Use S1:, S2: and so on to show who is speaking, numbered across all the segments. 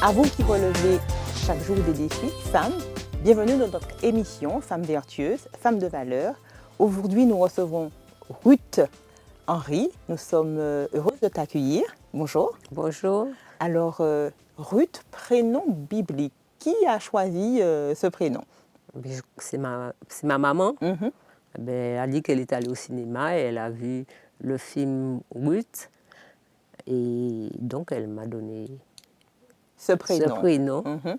S1: À vous qui relevez chaque jour des défis, femmes, bienvenue dans notre émission Femmes vertueuses, Femmes de valeur. Aujourd'hui, nous recevons Ruth Henry. Nous sommes heureuses de t'accueillir. Bonjour.
S2: Bonjour.
S1: Alors, Ruth, prénom biblique. Qui a choisi ce prénom?
S2: C'est ma maman.
S1: Mhm.
S2: Elle a dit qu'elle est allée au cinéma et elle a vu le film Ruth. Et donc, elle m'a donné
S1: Ce prénom. Mhm.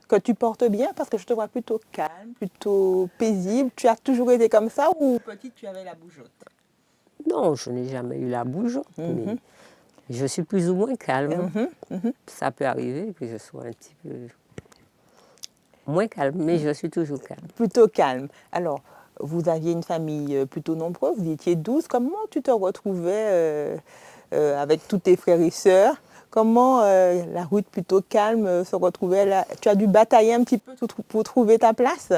S1: Que tu portes bien parce que je te vois plutôt calme, plutôt paisible. Tu as toujours été comme ça ou petite tu avais la bougeotte?
S2: Non, je n'ai jamais eu la bougeotte, mais je suis plus ou moins calme. Ça peut arriver que je sois un petit peu moins calme, mais je suis toujours calme.
S1: Plutôt calme. Alors, vous aviez une famille plutôt nombreuse, vous étiez 12. Comment tu te retrouvais avec tous tes frères et sœurs? Comment la Ruth plutôt calme se retrouvait là? Tu as dû batailler un petit peu pour trouver ta place?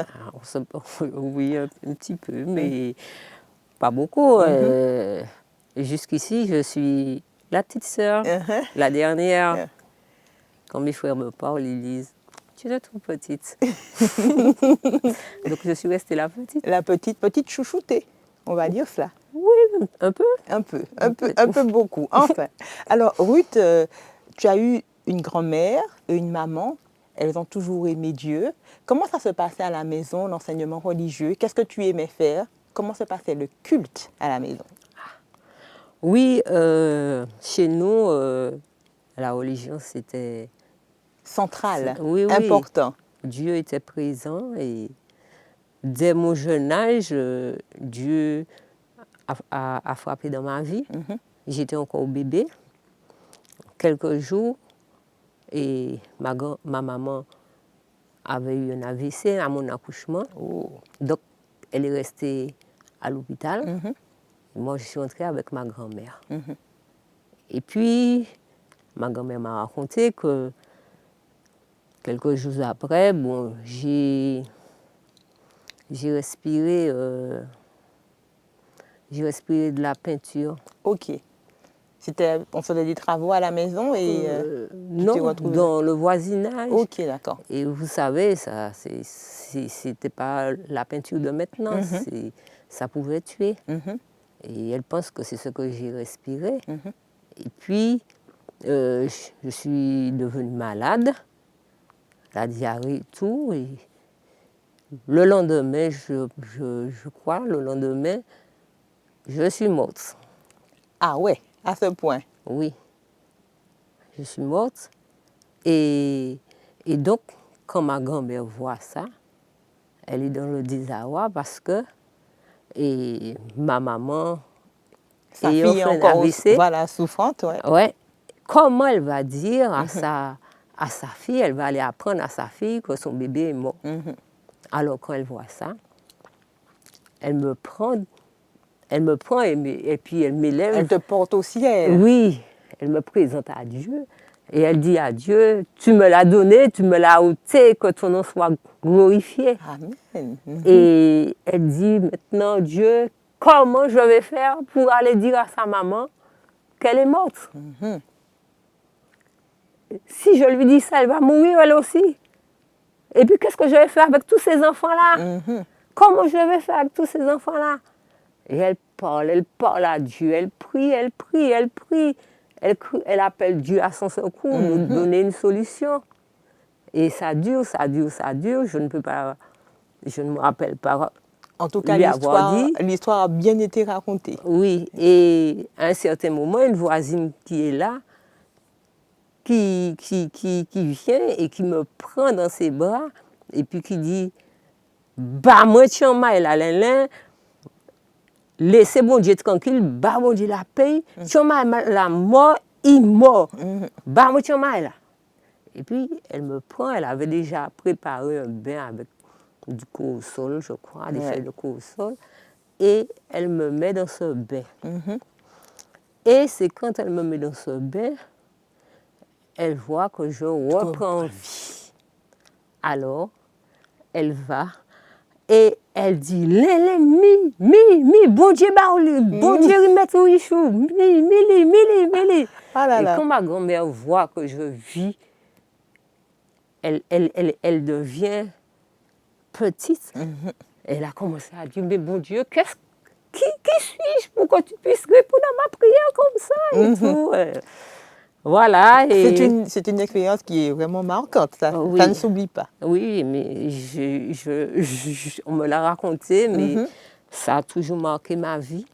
S2: Oui, un petit peu, mais pas beaucoup. Jusqu'ici, je suis la petite sœur, la dernière. Quand mes frères me parlent, ils disent « Tu es trop petite ». Donc je suis restée la petite.
S1: La petite chouchoutée, on va dire cela.
S2: Oui, un peu.
S1: Un peu beaucoup. Enfin. Alors, Ruth, tu as eu une grand-mère et une maman. Elles ont toujours aimé Dieu. Comment ça se passait à la maison, l'enseignement religieux? Qu'est-ce que tu aimais faire? Comment se passait le culte à la maison?
S2: Oui, chez nous, la religion, c'était
S1: central,
S2: oui,
S1: important.
S2: Dieu était présent et dès mon jeune âge, Dieu a frappé dans ma vie. J'étais encore bébé, quelques jours, et ma maman avait eu un AVC à mon accouchement. Donc, elle est restée à l'hôpital. Moi, je suis entrée avec ma grand-mère. Et puis, ma grand-mère m'a raconté que quelques jours après, bon, j'ai respiré de la peinture.
S1: Ok. On faisait des travaux à la maison et
S2: non, dans le voisinage.
S1: Ok, d'accord.
S2: Et vous savez, ça, c'était pas la peinture de maintenant, ça pouvait tuer. Et elle pense que c'est ce que j'ai respiré. Et puis, je suis devenue malade, la diarrhée et tout. Et le lendemain, je crois, je suis morte.
S1: Ah ouais, à ce point?
S2: Oui, je suis morte. Et donc, quand ma grand-mère voit ça, elle est dans le désarroi parce que ma maman
S1: sa fille est encore
S2: AVC,
S1: voilà, souffrante.
S2: Ouais. Comment elle va dire à sa fille, elle va aller apprendre à sa fille que son bébé est mort. Alors quand elle voit ça, elle me prend et puis elle m'élève.
S1: Elle te porte au ciel.
S2: Oui, elle me présente à Dieu et elle dit à Dieu, tu me l'as donné, tu me l'as ôté, que ton nom soit glorifié.
S1: Amen.
S2: Et elle dit maintenant, Dieu, comment je vais faire pour aller dire à sa maman qu'elle est morte? Si je lui dis ça, elle va mourir elle aussi. Et puis qu'est-ce que je vais faire avec tous ces enfants-là? Comment je vais faire avec tous ces enfants-là? Et elle parle à Dieu, elle prie. Elle appelle Dieu à son secours, nous donner une solution. Et ça dure, je ne me rappelle pas.
S1: En tout cas, l'histoire a bien été racontée.
S2: Oui, et à un certain moment, une voisine qui est là, qui vient et qui me prend dans ses bras, et puis qui dit, bah moi tiens ma la laissez bon Dieu tranquille, bah mon Dieu la paye, tiens ma la mort, il mort, bah moi tiens ma là. Et puis elle me prend, elle avait déjà préparé un bain avec du corossol, je crois, des feuilles de corossol, et elle me met dans ce bain. Et c'est quand elle me met dans ce bain, elle voit que je reprends vie. Alors, elle va et elle dit, bon Dieu, bon Dieu, remettre au richou, mili. Et quand ma grand-mère voit que je vis, elle devient petite. Elle a commencé à dire, mais bon Dieu, qui suis-je pour que tu puisses répondre à ma prière comme ça et tout. Voilà.
S1: C'est une expérience qui est vraiment marquante, ça
S2: Oui.
S1: ne s'oublie pas.
S2: Oui, mais on me l'a raconté, mais ça a toujours marqué ma vie.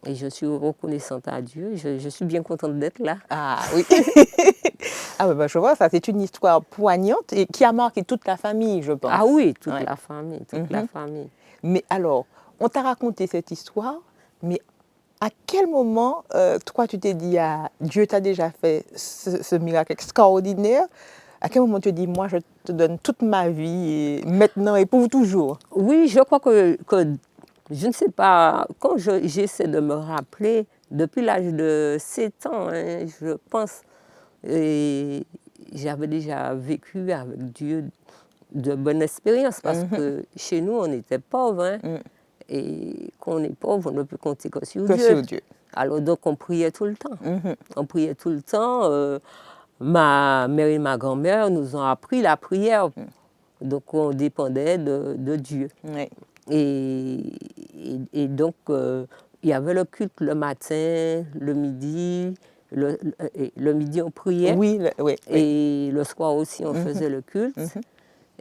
S2: Et je suis reconnaissante à Dieu. Je suis bien contente d'être là.
S1: Ah oui. Ah ben, je vois, ça c'est une histoire poignante et qui a marqué toute la famille, je pense.
S2: Ah oui, toute
S1: Ouais.
S2: la famille, toute la famille.
S1: Mais alors, on t'a raconté cette histoire, mais à quel moment, toi, tu t'es dit, ah, Dieu t'a déjà fait ce miracle extraordinaire? À quel moment tu te dis, moi, je te donne toute ma vie, et maintenant et pour toujours?
S2: Oui, je crois que je ne sais pas, quand j'essaie de me rappeler, depuis l'âge de 7 ans, hein, je pense, et j'avais déjà vécu avec Dieu de bonnes expériences, parce que chez nous, on était pauvres. Hein, et quand on est pauvre, on ne peut compter que sur Dieu. Alors donc, on priait tout le temps. On priait tout le temps. Ma mère et ma grand-mère nous ont appris la prière. Donc, on dépendait de Dieu.
S1: Oui.
S2: Et donc, il y avait le culte le matin, le midi. Le midi, on priait.
S1: Oui, oui.
S2: Et le soir aussi, on faisait le culte.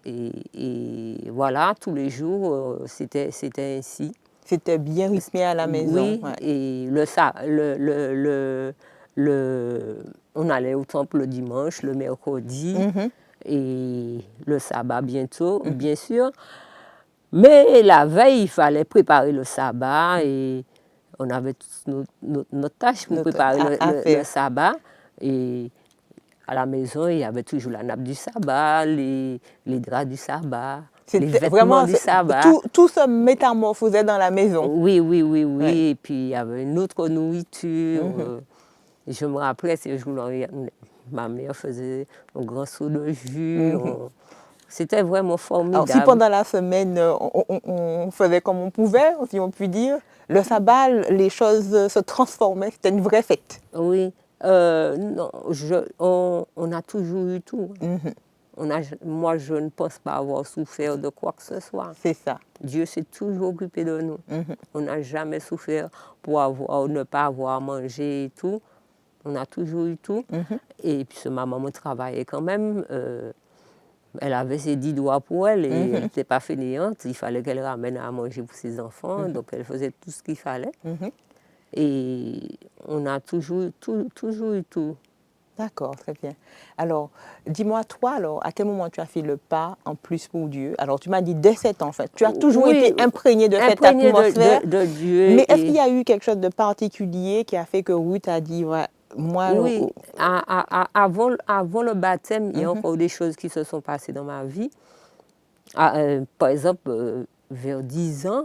S2: Et voilà, tous les jours, c'était ainsi.
S1: C'était bien rythmé à la maison.
S2: Oui, et on allait au temple le dimanche, le mercredi, et le sabbat bientôt, bien sûr. Mais la veille, il fallait préparer le sabbat, et on avait toute notre tâche pour préparer le sabbat. Et à la maison, il y avait toujours la nappe du sabbat, les draps du sabbat, les vêtements
S1: vraiment,
S2: du sabbat.
S1: Tout se métamorphosait dans la maison.
S2: Oui. Ouais. Et puis, il y avait une autre nourriture. Je me rappelais, ces jours-là, ma mère faisait un grand seau de jus. C'était vraiment formidable.
S1: Alors, si pendant la semaine, on faisait comme on pouvait, si on peut dire, le sabbat, les choses se transformaient, c'était une vraie fête.
S2: Oui. Non, on a toujours eu tout. Moi, je ne pense pas avoir souffert de quoi que ce soit.
S1: C'est ça.
S2: Dieu s'est toujours occupé de nous. On n'a jamais souffert pour ne pas avoir mangé et tout. On a toujours eu tout. Et puis, ma maman travaillait quand même. Elle avait ses 10 doigts pour elle et elle n'était pas fainéante. Il fallait qu'elle ramène à manger pour ses enfants. Donc, elle faisait tout ce qu'il fallait. Et on a toujours eu tout.
S1: D'accord, très bien. Alors, dis-moi, toi, alors, à quel moment tu as fait le pas en plus pour Dieu? Alors, tu m'as dit dès 7 ans, en fait. Tu as toujours été imprégné de cette atmosphère.
S2: De Dieu.
S1: Mais est-ce qu'il y a eu quelque chose de particulier qui a fait que Ruth a dit, ouais, moi...
S2: Oui, avant le baptême, il y a encore des choses qui se sont passées dans ma vie. Par exemple, vers 10 ans,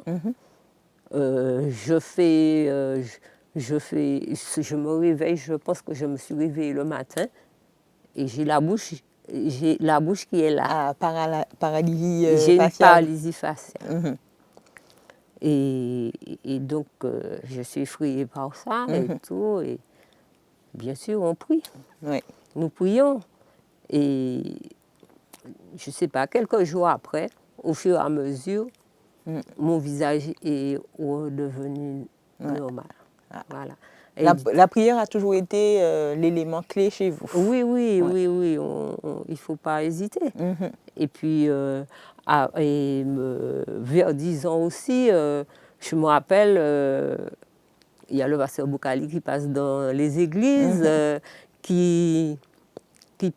S2: je me réveille, je pense que je me suis réveillée le matin et j'ai la bouche qui est là.
S1: Paralysie faciale.
S2: J'ai une paralysie faciale. Et donc, je suis effrayée par ça et tout. Et bien sûr, on prie.
S1: Oui.
S2: Nous prions. Et je ne sais pas, quelques jours après, au fur et à mesure, mon visage est redevenu normal. Voilà.
S1: La prière a toujours été l'élément clé chez vous.
S2: Oui. Il ne faut pas hésiter. Et puis, vers 10 ans aussi, je me rappelle, il y a le pasteur Boukali qui passe dans les églises, qui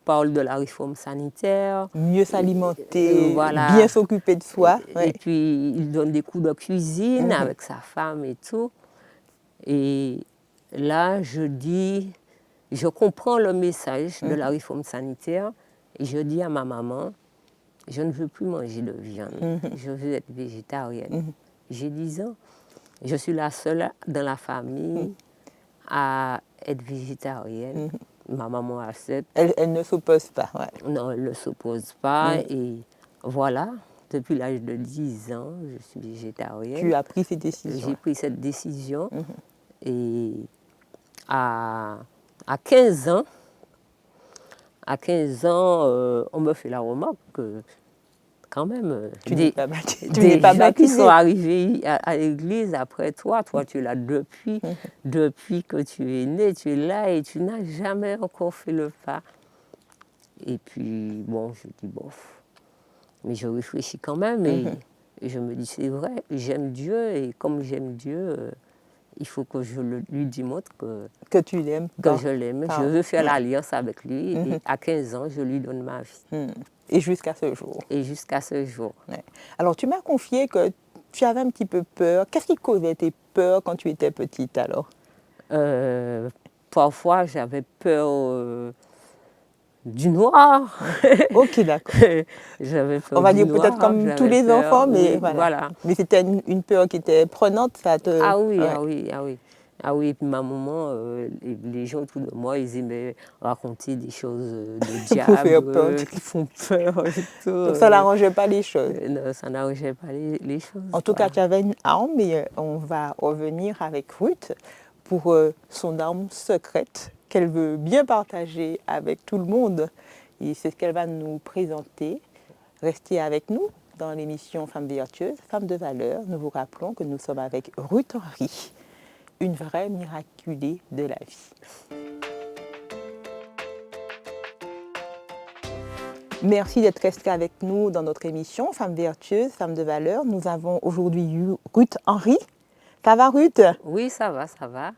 S2: parle de la réforme sanitaire.
S1: Mieux s'alimenter,
S2: voilà.
S1: Bien s'occuper de soi.
S2: Et puis, il donne des cours de cuisine avec sa femme et tout. Et là, je comprends le message de la réforme sanitaire et je dis à ma maman, je ne veux plus manger de viande, je veux être végétarienne. J'ai 10 ans, je suis la seule dans la famille à être végétarienne. Ma maman accepte.
S1: Elle ne s'oppose pas. Ouais.
S2: Non, elle ne s'oppose pas. Et voilà, depuis l'âge de 10 ans, je suis végétarienne.
S1: Tu as pris cette décision.
S2: J'ai pris cette décision. Et à 15 ans, à 15 ans, on me fait la remarque que, quand même,
S1: Tu n'es pas baptisé.
S2: des gens qui sont arrivés à l'église après toi, tu es là depuis que tu es né, tu es là et tu n'as jamais encore fait le pas. Et puis, bon, je dis bof. Mais je réfléchis quand même et je me dis, c'est vrai, j'aime Dieu et comme j'aime Dieu, il faut que je lui démontre
S1: que tu l'aimes.
S2: Que je l'aime. Je veux faire l'alliance avec lui et à 15 ans, je lui donne ma vie.
S1: Et jusqu'à ce jour.
S2: Et jusqu'à ce jour.
S1: Ouais. Alors, tu m'as confié que tu avais un petit peu peur. Qu'est-ce qui causait tes peurs quand tu étais petite alors?
S2: Parfois, j'avais peur du noir.
S1: Ok, d'accord.
S2: J'avais peur
S1: On va
S2: du
S1: dire
S2: noir,
S1: peut-être comme tous les enfants, mais
S2: oui, voilà.
S1: Mais c'était une peur qui était prenante, ça te...
S2: Ah oui,
S1: ouais.
S2: ah oui, ah oui. Ah oui, et puis ma maman, les gens autour de moi, ils aimaient raconter des choses de
S1: Pour faire peur.
S2: diable qui font peur et tout.
S1: Donc ça n'arrangeait pas les choses.
S2: Non, ça n'arrangeait pas les choses.
S1: En tout cas, tu avais une arme et on va revenir avec Ruth pour son arme secrète qu'elle veut bien partager avec tout le monde. Et c'est ce qu'elle va nous présenter. Restez avec nous dans l'émission Femmes vertueuses, Femmes de valeur. Nous vous rappelons que nous sommes avec Ruth Henry, une vraie miraculée de la vie. Merci d'être resté avec nous dans notre émission Femmes vertueuses, Femmes de valeur. Nous avons aujourd'hui eu Ruth Henry. Ça va, Ruth?
S2: Oui, ça va, ça va.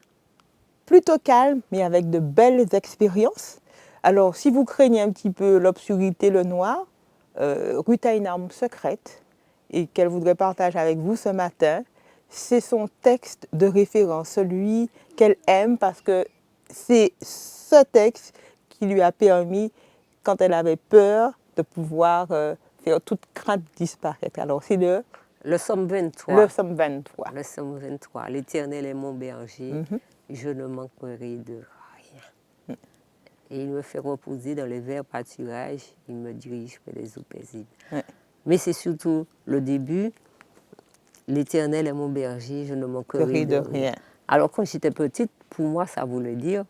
S1: Plutôt calme, mais avec de belles expériences. Alors, si vous craignez un petit peu l'obscurité, le noir, Ruth a une arme secrète et qu'elle voudrait partager avec vous ce matin. C'est son texte de référence, celui qu'elle aime parce que c'est ce texte qui lui a permis, quand elle avait peur, de pouvoir faire toute crainte disparaître. Alors, c'est
S2: le Psaume 23.
S1: Le Psaume 23.
S2: Le Psaume 23. L'Éternel est mon berger, je ne manquerai de rien. Et il me fait reposer dans les verts pâturages, il me dirige vers les eaux paisibles. Mais c'est surtout le début. L'Éternel est mon berger, je ne manquerai de rien. Alors, quand j'étais petite, pour moi, ça voulait dire...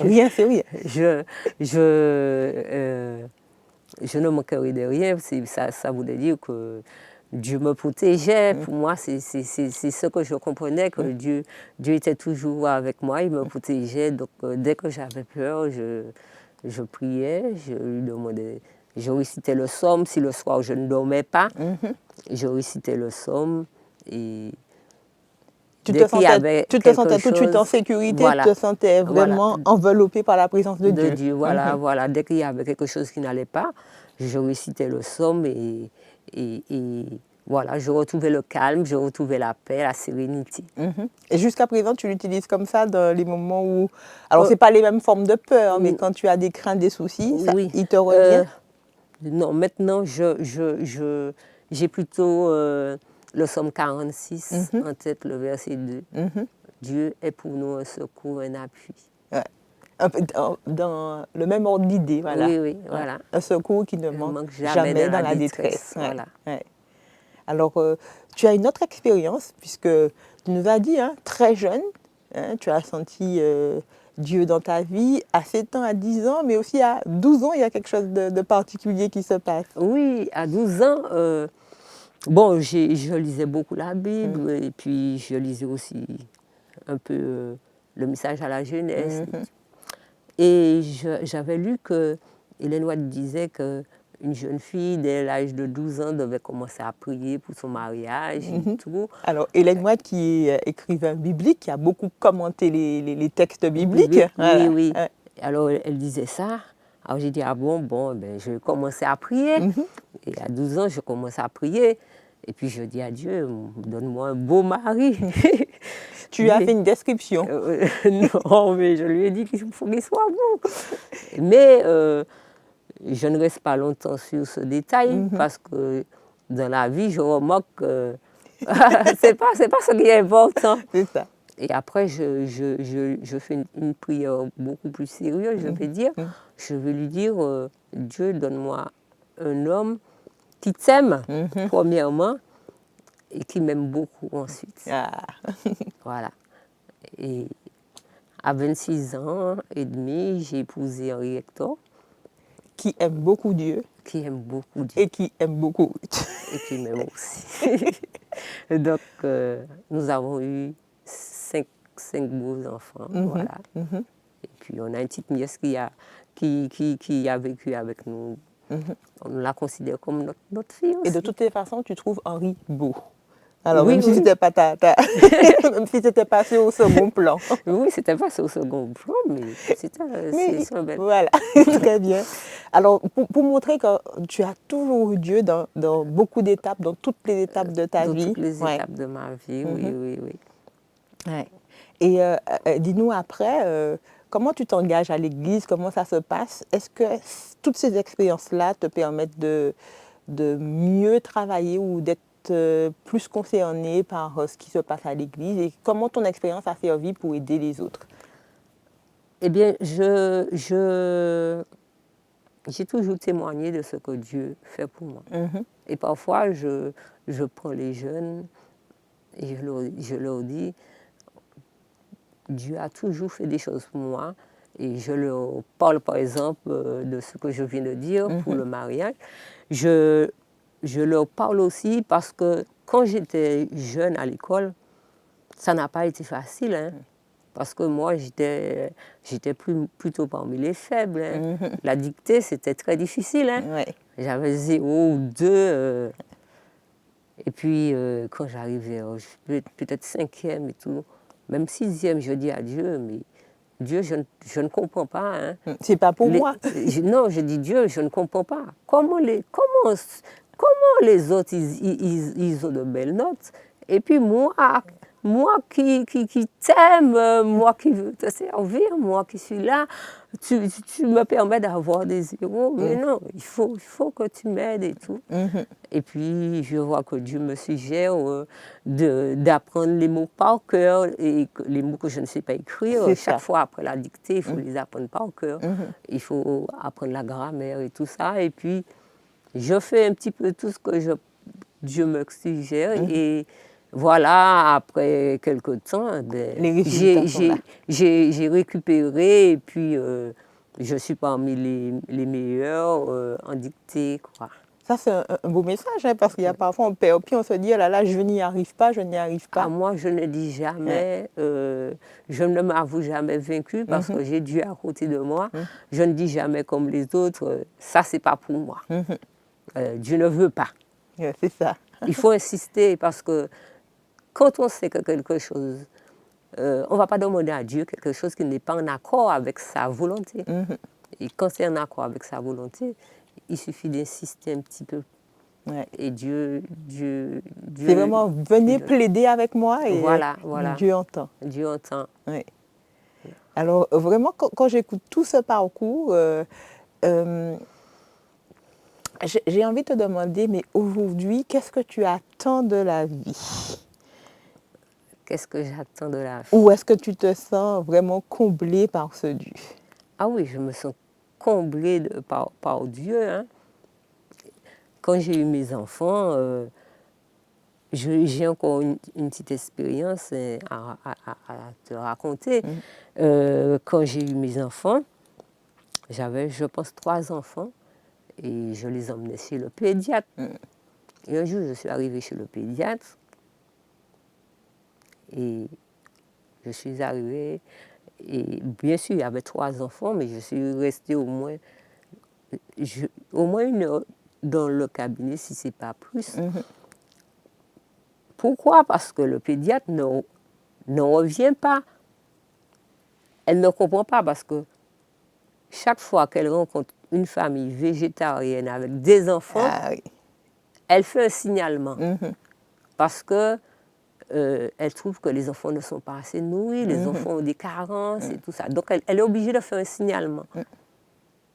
S1: Rien, c'est rien.
S2: Je ne manquerai de rien. Ça voulait dire que Dieu me protégeait. Pour moi, c'est ce que je comprenais, que Dieu était toujours avec moi, il me protégeait. Donc, dès que j'avais peur, je priais, je lui demandais... Je récitais le psaume, si le soir je ne dormais pas, je récitais le psaume et
S1: tu te sentais tout de suite en sécurité, voilà, tu te sentais vraiment enveloppée par la présence de Dieu.
S2: Voilà, voilà. Dès qu'il y avait quelque chose qui n'allait pas, je récitais le psaume et voilà, je retrouvais le calme, je retrouvais la paix, la sérénité.
S1: Et jusqu'à présent, tu l'utilises comme ça dans les moments où... Alors, ce n'est pas les mêmes formes de peur, mais quand tu as des craintes, des soucis, ça, il te revient?
S2: Non, maintenant, j'ai plutôt le psaume 46 en tête, le verset 2. Dieu est pour nous un secours, un appui.
S1: Ouais. Dans le même ordre d'idée, voilà.
S2: Oui, oui, voilà.
S1: Un secours qui ne manque jamais dans la détresse.
S2: Voilà.
S1: Ouais. Alors, tu as une autre expérience, puisque tu nous as dit, très jeune, tu as senti Dieu dans ta vie, à 7 ans, à 10 ans, mais aussi à 12 ans, il y a quelque chose de particulier qui se passe.
S2: Oui, à 12 ans, bon, je lisais beaucoup la Bible, et puis je lisais aussi un peu le message à la jeunesse. Et j'avais lu que Ellen White disait que une jeune fille, dès l'âge de 12 ans, devait commencer à prier pour son mariage et tout.
S1: Alors, Ellen White, qui est écrivain biblique, qui a beaucoup commenté les textes bibliques.
S2: Voilà. Oui, oui. Alors, elle disait ça. Alors, j'ai dit, ah bon, ben, je vais commencer à prier. Et à 12 ans, je commence à prier. Et puis, je dis à Dieu, donne-moi un beau mari.
S1: Tu as fait une description.
S2: Non, mais je lui ai dit qu'il faut qu'il soit beau. Mais... je ne reste pas longtemps sur ce détail parce que dans la vie, je remarque que c'est pas ce qui est important.
S1: C'est ça.
S2: Et après, je fais une prière beaucoup plus sérieuse, je vais dire. Je vais lui dire, Dieu, donne-moi un homme qui t'aime, premièrement, et qui m'aime beaucoup ensuite.
S1: Ah.
S2: Voilà. Et À 26 ans et demi, j'ai épousé Henri Hector,
S1: Qui aime beaucoup Dieu
S2: qui aime beaucoup Dieu
S1: et qui aime beaucoup Ruth.
S2: et qui m'aime aussi. Donc, nous avons eu cinq beaux enfants, voilà. Et puis, on a une petite nièce qui a vécu avec nous. On la considère comme notre fille aussi.
S1: Et de toutes les façons, tu trouves Henri beau. Alors,
S2: Oui,
S1: même si
S2: oui.
S1: c'était pas même si c'était passé au second plan.
S2: Oui, c'était pas au second plan, mais c'est un bel.
S1: Voilà, très bien. Alors, pour montrer que tu as toujours eu Dieu dans beaucoup d'étapes, dans toutes les étapes de ta
S2: Dans
S1: vie.
S2: toutes les
S1: Ouais.
S2: étapes de ma vie, oui, oui, oui.
S1: Ouais. Et dis-nous après, comment tu t'engages à l'église, comment ça se passe? Est-ce que toutes ces expériences-là te permettent de mieux travailler ou d'être plus concerné par ce qui se passe à l'église? Et comment ton expérience a servi pour aider les autres?
S2: Eh bien, j'ai toujours témoigné de ce que Dieu fait pour moi. Et parfois, je prends les jeunes et je leur dis, Dieu a toujours fait des choses pour moi. Et je leur parle, par exemple, de ce que je viens de dire pour le mariage. Je leur parle aussi parce que quand j'étais jeune à l'école, ça n'a pas été facile, hein, parce que moi, j'étais plutôt parmi les faibles. Hein. La dictée, c'était très difficile. Hein.
S1: Ouais.
S2: J'avais 0 ou 2. Et puis, quand j'arrivais peut-être 5e et tout, même 6e, je dis à Dieu, mais Dieu, je ne comprends pas. Hein.
S1: C'est pas pour moi.
S2: Non, je dis Dieu, je ne comprends pas. Comment les autres, ils ont de belles notes. Et puis moi qui t'aime, moi qui veux te servir, moi qui suis là, tu me permets d'avoir des 0. Mais non, il faut que tu m'aides et tout. Et puis, je vois que Dieu me suggère d'apprendre les mots par cœur, et les mots que je ne sais pas écrire. Chaque fois après la dictée, il faut les apprendre par cœur. Il faut apprendre la grammaire et tout ça. Et puis, je fais un petit peu tout ce que Dieu me suggère. Et voilà, après quelques temps, j'ai récupéré. Et puis, je suis parmi les meilleurs en dictée, quoi.
S1: Ça, c'est un beau message, hein, parce qu'il y a parfois, on perd, puis on se dit, oh là là, je n'y arrive pas, je n'y arrive pas.
S2: Ah, moi, je ne dis jamais, je ne m'avoue jamais vaincue parce que j'ai Dieu à côté de moi. Je ne dis jamais comme les autres, ça, c'est pas pour moi. Dieu ne veut pas.
S1: C'est ça.
S2: Il faut insister parce que quand on sait que quelque chose, on ne va pas demander à Dieu quelque chose qui n'est pas en accord avec sa volonté. Et quand c'est en accord avec sa volonté, il suffit d'insister un petit peu.
S1: Ouais.
S2: Et Dieu
S1: c'est vraiment, venez plaider avec moi et
S2: voilà.
S1: Dieu entend.
S2: Dieu entend.
S1: Ouais. Alors, vraiment, quand j'écoute tout ce parcours, j'ai envie de te demander, mais aujourd'hui, qu'est-ce que tu attends de la vie?
S2: Qu'est-ce que j'attends de la vie?
S1: Ou est-ce que tu te sens vraiment comblée par ce Dieu?
S2: Ah oui, je me sens comblée par Dieu. Hein. Quand j'ai eu mes enfants, j'ai encore une petite expérience à te raconter. Quand j'ai eu mes enfants, j'avais, je pense, 3 enfants et je les emmenais chez le pédiatre. Et un jour, je suis arrivée chez le pédiatre et je suis arrivée et bien sûr, il y avait 3 enfants, mais je suis restée au moins 1 heure dans le cabinet, si ce n'est pas plus. Pourquoi? Parce que le pédiatre ne revient pas. Elle ne comprend pas parce que chaque fois qu'elle rencontre une famille végétarienne avec des enfants, elle fait un signalement. Parce que elle trouve que les enfants ne sont pas assez nourris, les enfants ont des carences et tout ça. Donc elle est obligée de faire un signalement.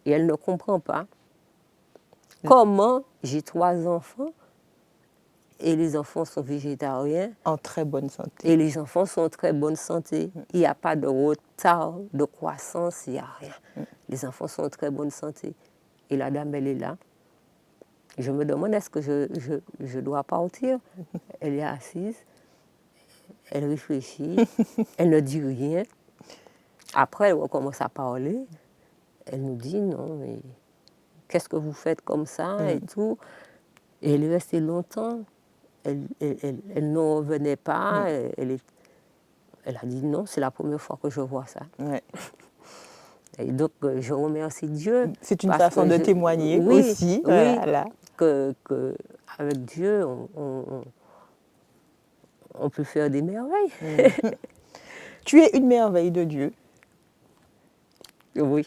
S2: Et elle ne comprend pas comment j'ai 3 enfants et les enfants sont végétariens.
S1: En très bonne santé.
S2: Et les enfants sont en très bonne santé. Il n'y a pas de retard de croissance, il n'y a rien. Les enfants sont en très bonne santé. Et la dame, elle est là. Je me demande, est-ce que je dois partir? Elle est assise, elle réfléchit, elle ne dit rien. Après, on commence à parler. Elle nous dit, non, mais qu'est-ce que vous faites comme ça et tout. Et elle est restée longtemps. Elle n'en revenait pas. Elle a dit, non, c'est la première fois que je vois ça.
S1: Ouais.
S2: Et donc, je remercie Dieu.
S1: C'est une façon de témoigner aussi.
S2: Oui,
S1: voilà.
S2: qu'avec Dieu, on peut faire des merveilles.
S1: Tu es une merveille de Dieu.
S2: Oui.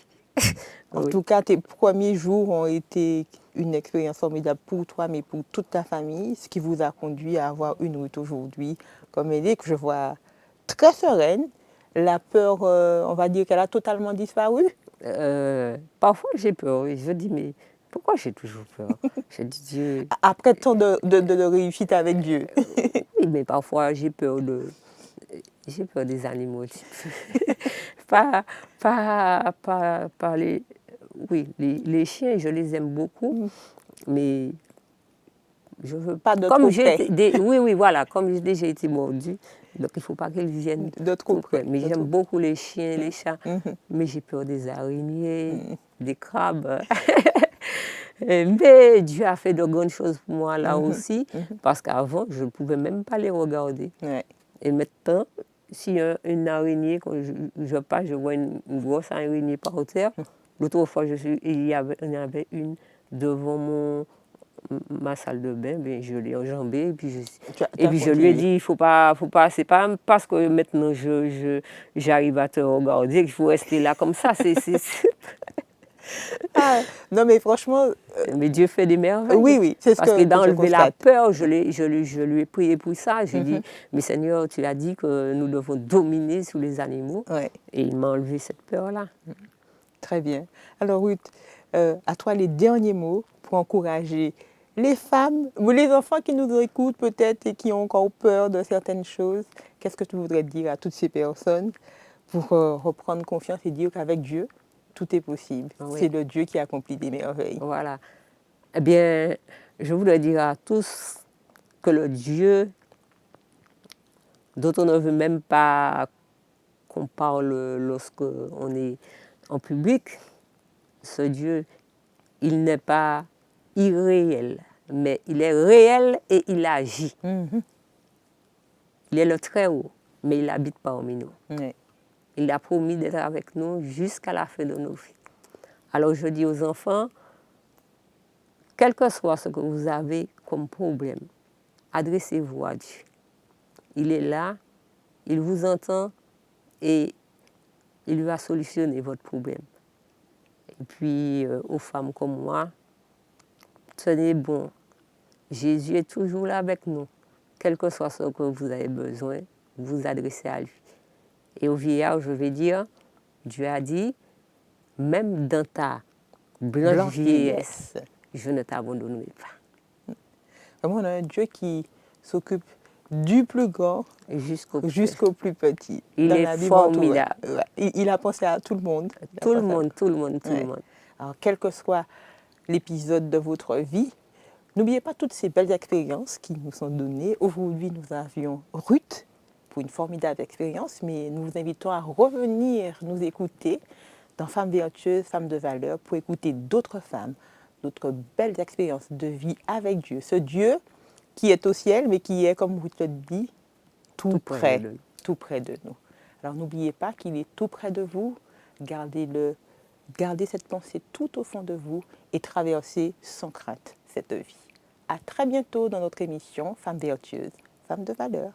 S1: En tout cas, tes premiers jours ont été une expérience formidable pour toi, mais pour toute ta famille, ce qui vous a conduit à avoir une route aujourd'hui, comme elle est, que je vois très sereine. La peur, on va dire qu'elle a totalement disparu.
S2: Parfois, j'ai peur. Oui. Je dis, mais pourquoi j'ai toujours peur? Je dis, Dieu...
S1: Après tant de réussite avec Dieu.
S2: Oui, mais parfois, j'ai peur des animaux. pas les... Oui, les chiens, je les aime beaucoup, mais je veux
S1: pas de trop près.
S2: Oui, voilà, comme j'ai déjà été mordue, donc il ne faut pas qu'ils viennent
S1: de trop près.
S2: Mais j'aime beaucoup les chiens, les chats, mais j'ai peur des araignées, des crabes. Mais Dieu a fait de grandes choses pour moi là aussi, parce qu'avant, je ne pouvais même pas les regarder.
S1: Ouais.
S2: Et maintenant, s'il y a une araignée, quand je passe, je vois une grosse araignée par terre. L'autre fois, il y en avait une devant ma salle de bain, ben, je l'ai enjambée, et puis je lui ai dit, il faut pas, c'est pas parce que maintenant j'arrive à te regarder qu'il faut rester là comme ça.
S1: Ah, non, mais franchement...
S2: Mais Dieu fait des merveilles.
S1: Oui, c'est ce
S2: parce
S1: que
S2: d'enlever la peur, je lui ai prié pour ça. J'ai dit, mais Seigneur, tu as dit que nous devons dominer sur les animaux.
S1: Ouais.
S2: Et il m'a enlevé cette peur-là.
S1: Très bien. Alors Ruth, à toi les derniers mots pour encourager les femmes ou les enfants qui nous écoutent peut-être et qui ont encore peur de certaines choses. Qu'est-ce que tu voudrais dire à toutes ces personnes pour reprendre confiance et dire qu'avec Dieu, tout est possible. Oui. C'est le Dieu qui accomplit des merveilles.
S2: Voilà. Eh bien, je voudrais dire à tous que le Dieu dont on ne veut même pas qu'on parle lorsqu'on est en public, ce Dieu, il n'est pas irréel, mais il est réel et il agit. Il est le Très-Haut, mais il habite parmi nous.
S1: Oui.
S2: Il a promis d'être avec nous jusqu'à la fin de nos vies. Alors je dis aux enfants, quel que soit ce que vous avez comme problème, adressez-vous à Dieu. Il est là, il vous entend et il va solutionner votre problème. Et puis, aux femmes comme moi, tenez bon, Jésus est toujours là avec nous. Quel que soit ce que vous avez besoin, vous vous adressez à lui. Et aux vieillards, je vais dire, Dieu a dit, même dans ta blanche vieillesse, je ne t'abandonnerai pas.
S1: Vraiment, on a un Dieu qui s'occupe du plus grand jusqu'au plus petit.
S2: Il est formidable.
S1: Il a pensé à tout le monde.
S2: Tout le monde.
S1: Alors, quel que soit l'épisode de votre vie, n'oubliez pas toutes ces belles expériences qui nous sont données. Aujourd'hui, nous avions Ruth pour une formidable expérience, mais nous vous invitons à revenir nous écouter dans Femmes vertueuses, Femmes de valeur, pour écouter d'autres femmes, d'autres belles expériences de vie avec Dieu. Ce Dieu qui est au ciel, mais qui est, comme Ruth le dit, tout près de nous. Alors n'oubliez pas qu'il est tout près de vous. Gardez cette pensée tout au fond de vous et traversez sans crainte cette vie. À très bientôt dans notre émission Femmes vertueuses, Femmes de valeur.